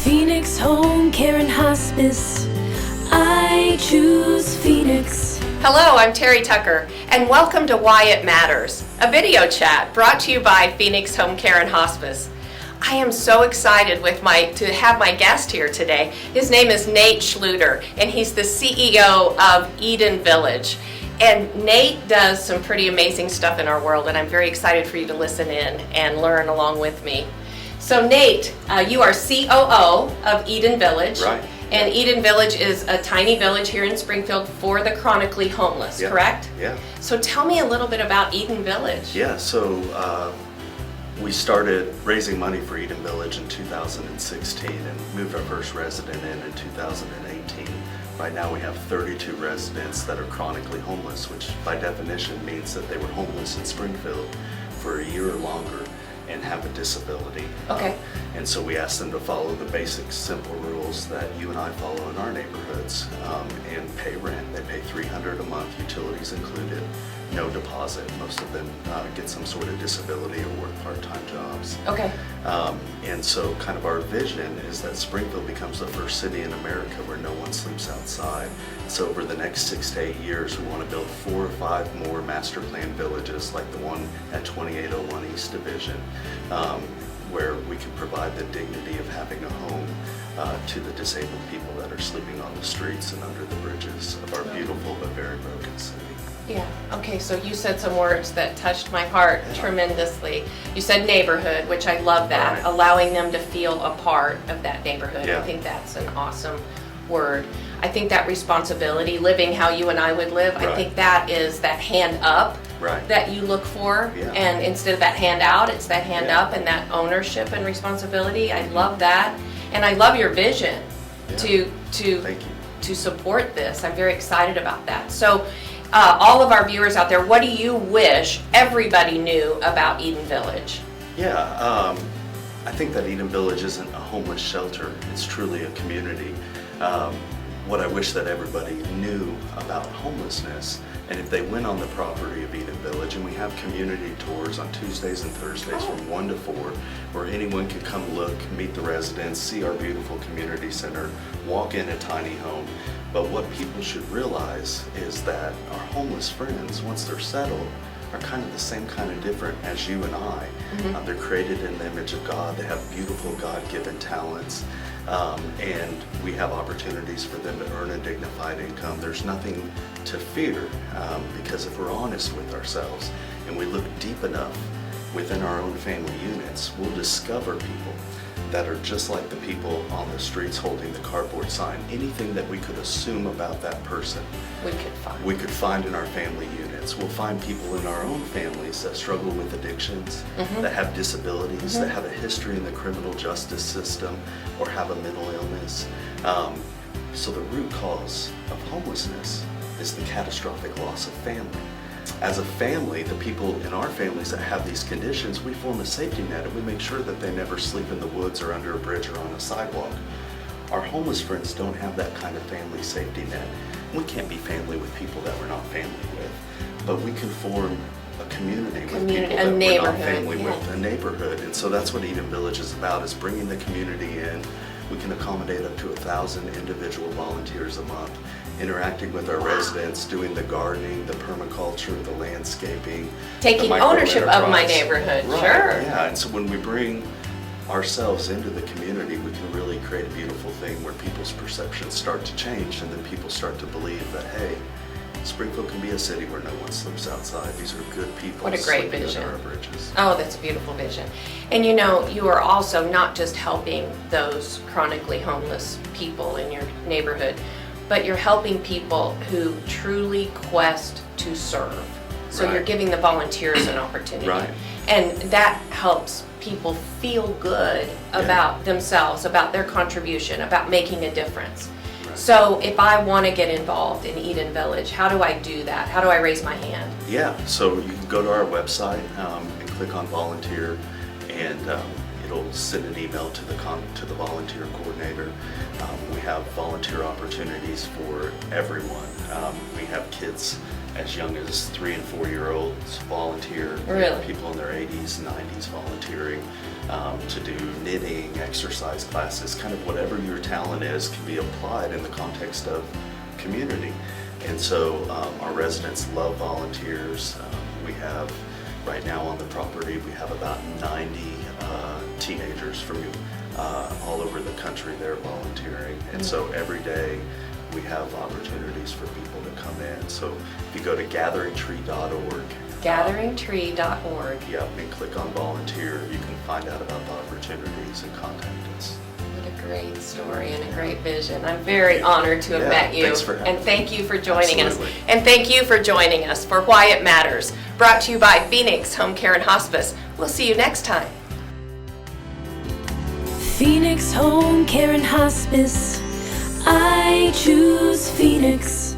Phoenix Home Care and Hospice. I choose Phoenix. Hello, I'm Terri Tucker, and welcome to Why It Matters, a video chat brought to you by Phoenix Home Care and Hospice. I am so excited to have my guest here today. His name is Nate Schlueter, and he's the CEO of Eden Village. And Nate does some pretty amazing stuff in our world, and I'm very excited for you to listen in and learn along with me. So Nate, you are COO of Eden Village. Right. And Eden Village is a tiny village here in Springfield for the chronically homeless, correct? Yeah. So tell me a little bit about Eden Village. Yeah, so we started raising money for Eden Village in 2016 and moved our first resident in 2018. Right now we have 32 residents that are chronically homeless, which by definition means that they were homeless in Springfield for a year or longer and have a disability. Okay. And so we asked them to follow the basic simple rules that you and I follow in our neighborhoods and pay rent. They pay $300 a month, utilities included, no deposit. Most of them get some sort of disability or work part-time jobs. Okay. And so kind of our vision is that Springfield becomes the first city in America where no one sleeps outside. So over the next 6 to 8 years, we want to build 4 or 5 more master plan villages like the one at 2801 East Division, where we can provide the dignity of having a home to the disabled people that are sleeping on the streets and under the bridges of our beautiful but very broken city. Yeah, okay, so you said some words that touched my heart tremendously. You said neighborhood, which I love that, Right. allowing them to feel a part of that neighborhood. Yeah. I think that's an awesome word. I think that responsibility, living how you and I would live, I Right. think that is that hand up Right. that you look for. Yeah. And instead of that hand out, it's that hand Yeah. up and that ownership and responsibility. I love that. And I love your vision Yeah. to Thank you. to support this. I'm very excited about that. So all of our viewers out there, what do you wish everybody knew about Eden Village? Yeah, I think that Eden Village isn't a homeless shelter. It's truly a community. What I wish that everybody knew about homelessness, and if they went on the property of Eden Village, and we have community tours on Tuesdays and Thursdays from 1 to 4, where anyone can come look, meet the residents, see our beautiful community center, walk in a tiny home. But what people should realize is that our homeless friends, once they're settled, are kind of the same kind of different as you and I. Mm-hmm. They're created in the image of God. They have beautiful God-given talents. And we have opportunities for them to earn a dignified income. There's nothing to fear because if we're honest with ourselves and we look deep enough within our own family units, we'll discover people that are just like the people on the streets holding the cardboard sign. Anything that we could assume about that person, we could find in our family units. We'll find people in our own families that struggle with addictions, that have disabilities, that have a history in the criminal justice system, or have a mental illness. So the root cause of homelessness is the catastrophic loss of family. As a family, the people in our families that have these conditions, we form a safety net and we make sure that they never sleep in the woods or under a bridge or on a sidewalk. Our homeless friends don't have that kind of family safety net. We can't be family with people that we're not family with, but we can form a community with people that we're not family with, a neighborhood. And so that's what Eden Village is about, is bringing the community in. We can accommodate up to 1,000 individual volunteers a month, interacting with our residents, doing the gardening, the permaculture, the landscaping. Taking ownership of my neighborhood, right. Sure. Yeah, and so when we bring ourselves into the community, we can really create a beautiful thing where people's perceptions start to change, and then people start to believe that, hey, Springfield can be a city where no one sleeps outside. These are good people. What a great sleeping vision. under our bridges. Oh, that's a beautiful vision. And you know, you are also not just helping those chronically homeless people in your neighborhood, but you're helping people who truly quest to serve. So Right. you're giving the volunteers an opportunity. Right. And that helps people feel good about themselves, about their contribution, about making a difference. Right. So if I want to get involved in Eden Village, how do I do that? How do I raise my hand? Yeah, so you can go to our website and click on volunteer, and it'll send an email to the volunteer coordinator. We have volunteer opportunities for everyone. We have kids as young as 3 and 4-year-olds volunteer. Really? People in their 80s, 90s volunteering to do knitting, exercise classes, kind of whatever your talent is can be applied in the context of community. And so our residents love volunteers. We have, right now on the property, we have about 90 teenagers from all over the country there volunteering. And so every day we have opportunities for people to come in. So if you go to gatheringtree.org. Gatheringtree.org. Yep, and click on volunteer, you can find out about the opportunities and contact us. What a great story and a great vision. I'm very honored to have Yeah, met you. thanks for having and thank me. you for joining Absolutely. us. And thank you for joining us for Why It Matters, brought to you by Phoenix Home Care and Hospice. We'll see you next time. Phoenix Home Care and Hospice. I choose Phoenix.